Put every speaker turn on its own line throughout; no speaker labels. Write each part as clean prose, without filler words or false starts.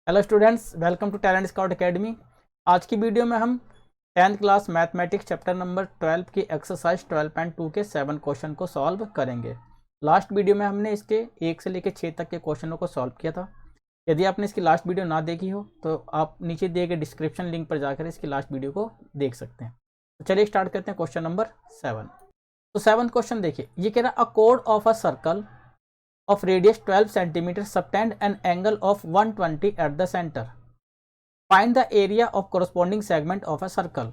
Hello students, welcome to talent scout academy. आज की video में हम 10th class mathematics chapter number 12 की एक्सरसाइज 12.2 के 7 क्वेश्चन को सॉल्व करेंगे। लास्ट वीडियो में हमने इसके 1 से लेकर 6 तक के क्वेश्चनों को सॉल्व किया था। यदि आपने इसकी लास्ट वीडियो ना देखी हो तो आप नीचे दिए गए डिस्क्रिप्शन लिंक पर जाकर इसकी लास्ट वीडियो को देख सकते हैं। तो चलिए स्टार्ट करते हैं क्वेश्चन नंबर 7। तो 7th क्वेश्चन देखिए, ये कह रहा a code of a circle of radius 12 cm subtend an angle of 120 at the center. Find the area of corresponding segment of a circle.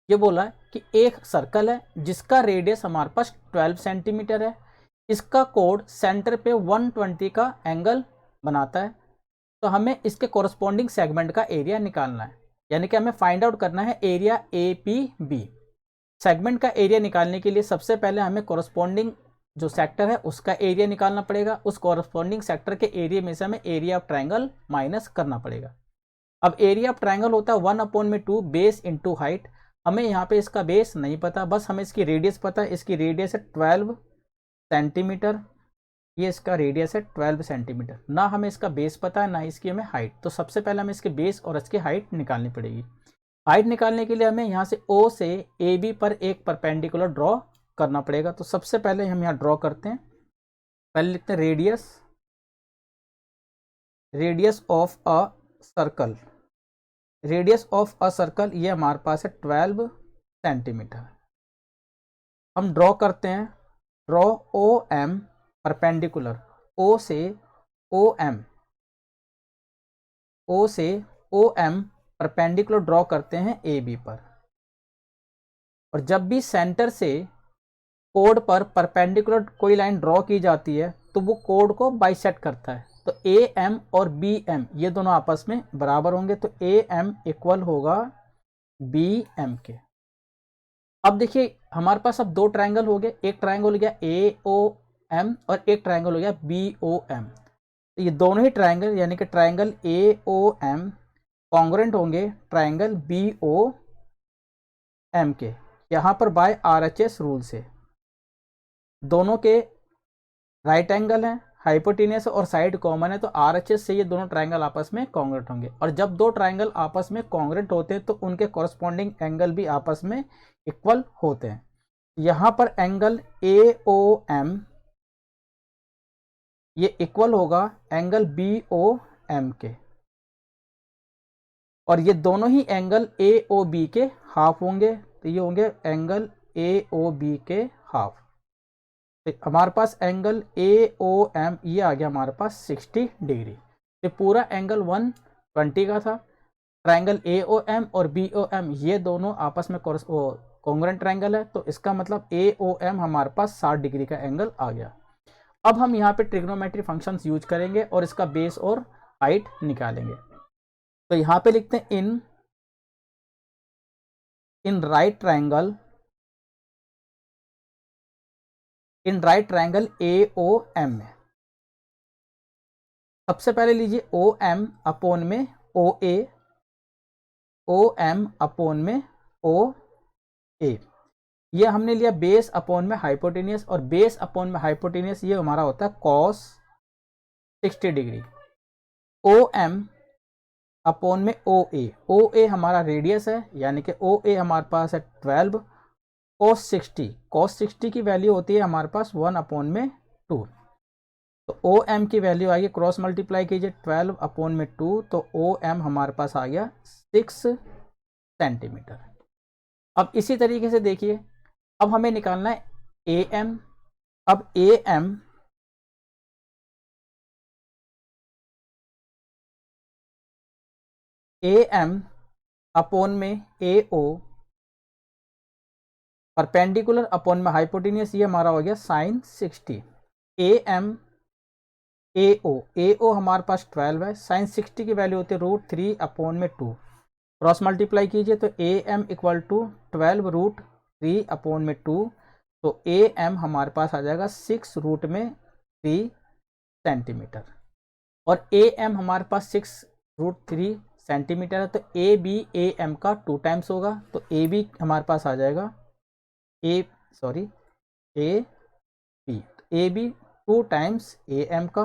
ये बोला है कि एक सर्कल है जिसका रेडियस हमारे पास 12 सेंटीमीटर है, इसका कोड सेंटर पे 120 का एंगल बनाता है। तो हमें इसके कोरस्पॉन्डिंग सेगमेंट का एरिया निकालना है, यानी कि हमें फाइंड आउट करना है area A P B. Segment का एरिया निकालने के लिए सबसे पहले हमें कोरस्पॉन्डिंग जो सेक्टर है उसका एरिया निकालना पड़ेगा। उस कॉरस्पॉन्डिंग सेक्टर के एरिया में से हमें एरिया ऑफ ट्रायंगल माइनस करना पड़ेगा। अब एरिया ऑफ ट्रायंगल होता है 1/2 बेस इंटू हाइट। हमें यहाँ पे इसका बेस नहीं पता, बस हमें इसकी रेडियस पता है। इसकी रेडियस है 12 सेंटीमीटर, ये इसका रेडियस है 12 सेंटीमीटर। ना हमें इसका बेस पता है ना इसकी हमें हाइट। तो सबसे पहले हमें इसके बेस और इसकी हाइट निकालनी पड़ेगी। हाइट निकालने के लिए हमें यहाँ से ओ से ए बी पर एक परपेंडिकुलर ड्रॉ करना पड़ेगा। तो सबसे पहले हम यहाँ ड्रॉ करते हैं। पहले लिखते हैं radius of a circle. Radius of a circle ये हमारे पास है 12 सेंटीमीटर। हम ड्रॉ करते हैं, ड्रॉ ओ एम परपेंडिकुलर, ओ से ओ एम परपेंडिकुलर ड्रॉ करते हैं ए बी पर। और जब भी सेंटर से कोड पर परपेंडिकुलर कोई लाइन ड्रॉ की जाती है तो वो कोड को बाइसेक्ट करता है। तो ए एम और बी एम ये दोनों आपस में बराबर होंगे, तो ए एम इक्वल होगा बी एम के। अब देखिए हमारे पास अब दो ट्रायंगल हो गए, एक ट्रायंगल हो गया ए ओ एम और एक ट्रायंगल हो गया बी ओ एम। तो ये दोनों ही ट्रायंगल यानी कि triangle A O M congruent होंगे ट्रायंगल बी ओ एम के, यहाँ पर by R H S rule से। दोनों के राइट एंगल है, हाइपोटेन्यूस और साइड कॉमन है, तो आरएचएस से ये दोनों ट्रायंगल आपस में कॉन्ग्रुएंट होंगे। और जब दो ट्रायंगल आपस में कॉन्ग्रुएंट होते हैं तो उनके कॉरस्पॉन्डिंग एंगल भी आपस में इक्वल होते हैं। यहाँ पर एंगल ए ओ एम ये इक्वल होगा एंगल बी ओ एम के, और ये दोनों ही एंगल ए ओ बी के हाफ होंगे। तो ये होंगे एंगल ए ओ बी के हाफ। हमारे पास एंगल ए ओ एम ये आ गया हमारे पास 60 डिग्री। ये पूरा एंगल 120 का था। ट्रायंगल ए ओ एम और बी ओ एम ये दोनों आपस में कॉन्ग्रुएंट ट्रायंगल है, तो इसका मतलब ए ओ एम हमारे पास 60 डिग्री का एंगल आ गया। अब हम यहाँ पे ट्रिग्नोमेट्री फंक्शंस यूज करेंगे और इसका बेस और हाइट निकालेंगे। तो यहाँ पे लिखते हैं इन right triangle A O M में सबसे पहले लीजिए ओ एम अपोन में ओ ए, ओ एम अपोन में ओ ए। ये हमने लिया बेस अपोन में हाइपोटेनियस, और बेस अपोन में हाइपोटेनियस ये हमारा होता है cos 60 degree. O M upon में ओ ए हमारा रेडियस है, यानी कि ओ ए हमारे पास है 12। कॉस 60 की वैल्यू होती है हमारे पास 1/2। तो ओ एम की वैल्यू आएगी, क्रॉस मल्टीप्लाई कीजिए 12/2, तो ओ एम हमारे पास आ गया 6 सेंटीमीटर। अब इसी तरीके से देखिए, अब हमें निकालना है ए एम। अब ए एम अपोन में ए ओ परपेंडिकुलर अपोन में हाइपोटेनियस ये हमारा हो गया साइन 60। ए एम ए ओ हमारे पास 12 है, साइन 60 की वैल्यू होती है √3/2। क्रॉस मल्टीप्लाई कीजिए तो ए एम इक्वल टू 12√3/2। तो ए एम हमारे पास आ जाएगा 6√3 सेंटीमीटर, और ए एम हमारे पास 6√3 सेंटीमीटर है। तो ए बी ए एम का 2 टाइम्स होगा, तो ए बी हमारे पास आ जाएगा A B 2 times A M का।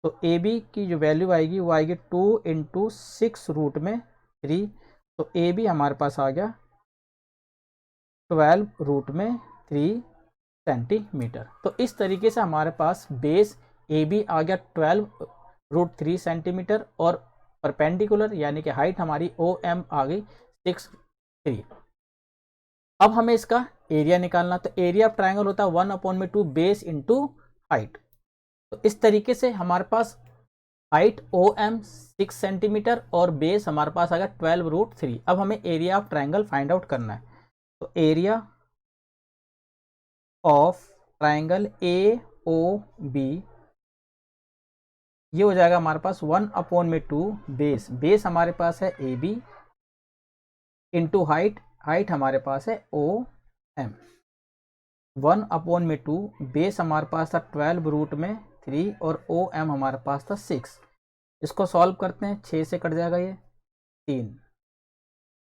तो ए बी की जो वैल्यू आएगी वो आएगी 2 इंटू 6 रूट में 3। तो ए बी हमारे पास आ गया 12 रूट में 3 सेंटीमीटर। तो इस तरीके से हमारे पास बेस ए बी आ गया 12 रूट 3 सेंटीमीटर और परपेंडिकुलर यानी कि हाइट हमारी ओ एम आ गई 6 3। अब हमें इसका एरिया निकालना, तो एरिया ऑफ ट्राइंगल होता है 1/2 बेस इंटू हाइट। तो इस तरीके से हमारे पास हाइट ओ एम 6 सेंटीमीटर और बेस हमारे पास आ गया 12 रूट 3। अब हमें area of triangle find out करना है। तो area of triangle A O B ये हो जाएगा हमारे पास 1/2 बेस हमारे पास है ए बी इंटू हाइट हमारे पास है ओ एम। 1/2 बेस हमारे पास था 12 रूट में 3 और ओ एम हमारे पास था 6। इसको सॉल्व करते हैं, 6 से कट जाएगा ये 3,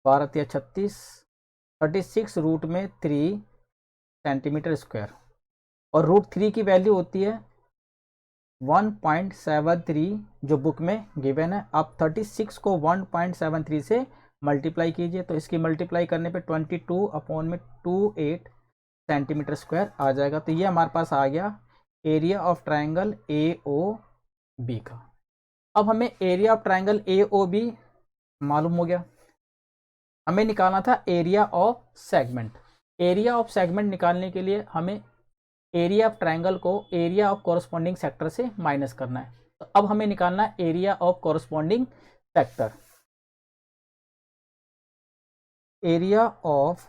12 या 36, 36 रूट में 3 सेंटीमीटर स्क्वायर और रूट 3 की वैल्यू होती है 1.73 जो बुक में गिवन है। आप 36 को 1.73 से मल्टीप्लाई कीजिए तो इसकी मल्टीप्लाई करने पे 22/28 सेंटीमीटर स्क्वायर आ जाएगा। तो ये हमारे पास आ गया area of triangle A O B का। अब हमें area of triangle A O B मालूम हो गया, हमें निकालना था area of segment. Area of segment निकालने के लिए हमें एरिया ऑफ ट्राइंगल को एरिया ऑफ कॉरस्पॉन्डिंग सेक्टर से माइनस करना है। तो अब हमें निकालना है area of corresponding sector. Area of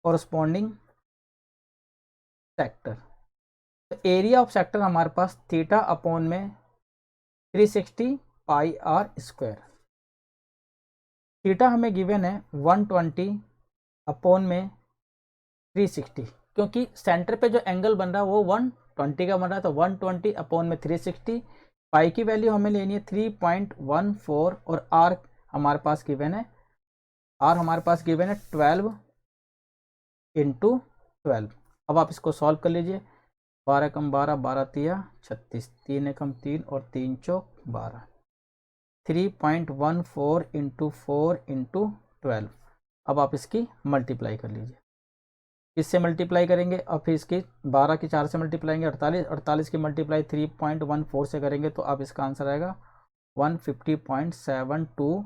corresponding sector, तो एरिया ऑफ सेक्टर हमारे पास थीटा अपॉन में 360 पाई आर स्क्वायर। थीटा हमें गिवन है 120 अपॉन में 360, क्योंकि सेंटर पे जो एंगल बन रहा है वो 120 का बन रहा है, तो 120 अपॉन में 360। पाई की वैल्यू हमें लेनी है 3.14 और आर हमारे पास गिवन है 12 इंटू 12। अब आप इसको सॉल्व कर लीजिए, 12 कम 12, 12 तिया 36, 3 एकम 3 और 3 चौक 12, 3.14 इंटू 4 इंटू 12। अब आप इसकी मल्टीप्लाई कर लीजिए, इससे मल्टीप्लाई करेंगे और फिर इसकी 12 की 4 से मल्टीप्लाई करेंगे 48 की मल्टीप्लाई 3.14 से करेंगे तो अब इसका आंसर आएगा 150.72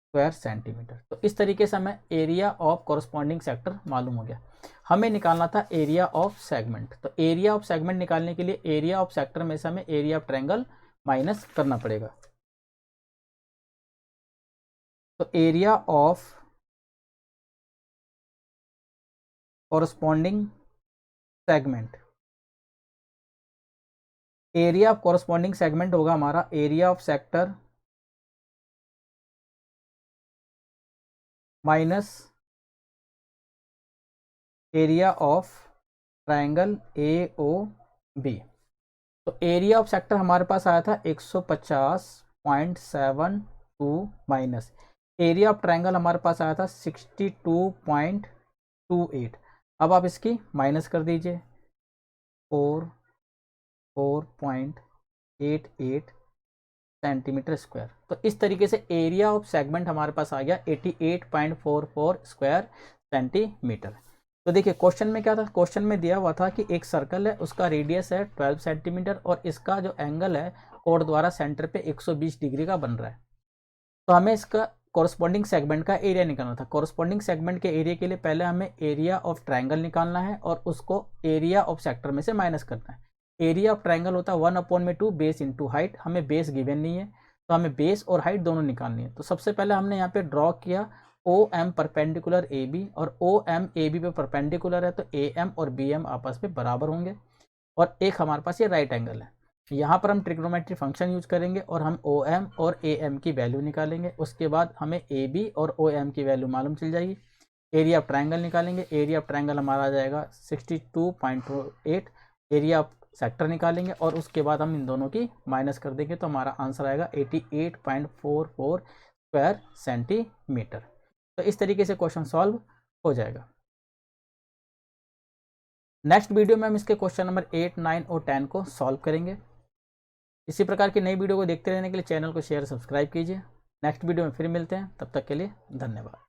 स्क्वायर सेंटीमीटर। तो इस तरीके से हमें एरिया ऑफ कॉरस्पॉन्डिंग सेक्टर मालूम हो गया। हमें निकालना था एरिया ऑफ सेगमेंट। तो एरिया ऑफ सेगमेंट निकालने के लिए एरिया ऑफ सेक्टर में से हमें एरिया ऑफ ट्रायंगल माइनस करना पड़ेगा। तो area of corresponding segment, area of corresponding segment होगा हमारा area of sector minus area of triangle A O B. तो एरिया ऑफ सेक्टर हमारे पास आया था 150.72 माइनस एरिया ऑफ ट्रायंगल हमारे पास आया था 62.28। अब आप इसकी माइनस कर दीजिए 4.88 सेंटीमीटर स्क्वायर। तो इस तरीके से एरिया ऑफ सेगमेंट हमारे पास आ गया 88.44 स्क्वायर सेंटीमीटर। तो देखिए क्वेश्चन में क्या था, क्वेश्चन में दिया हुआ था कि एक सर्कल है, उसका रेडियस है 12 सेंटीमीटर और इसका जो एंगल है कोड द्वारा सेंटर पे 120 डिग्री का बन रहा है। तो हमें इसका कॉरस्पॉन्डिंग सेगमेंट का एरिया निकालना था। कॉरस्पॉन्डिंग सेगमेंट के एरिया के लिए पहले हमें एरिया ऑफ ट्रायंगल निकालना है और उसको एरिया ऑफ सेक्टर में से माइनस करना है। एरिया ऑफ ट्रायंगल होता है 1/2 बेस इंटू हाइट। हमें बेस गिवन नहीं है तो हमें बेस और हाइट दोनों निकालनी है। तो सबसे पहले हमने यहाँ पे ड्रॉ किया O M perpendicular A B, और ओ एम ए बी पे परपेंडिकुलर है तो ए एम और बी एम आपस में बराबर होंगे। और एक हमारे पास ये राइट एंगल है, यहाँ पर हम ट्रिग्नोमेट्री फंक्शन यूज करेंगे और हम ओ एम और ए एम की वैल्यू निकालेंगे। उसके बाद हमें ए बी और ओ एम की वैल्यू मालूम चल जाएगी। एरिया ऑफ ट्रायंगल निकालेंगे, एरिया ऑफ ट्रायंगल हमारा आ जाएगा 62.8। एरिया ऑफ सेक्टर निकालेंगे और उसके बाद हम इन दोनों की माइनस कर देंगे तो हमारा आंसर आएगा 88.44 स्क्वायर सेंटीमीटर। तो इस तरीके से क्वेश्चन सॉल्व हो जाएगा। नेक्स्ट वीडियो में हम इसके क्वेश्चन नंबर 8, 9 और 10 को सॉल्व करेंगे। इसी प्रकार की नई वीडियो को देखते रहने के लिए चैनल को शेयर सब्सक्राइब कीजिए। नेक्स्ट वीडियो में फिर मिलते हैं, तब तक के लिए धन्यवाद।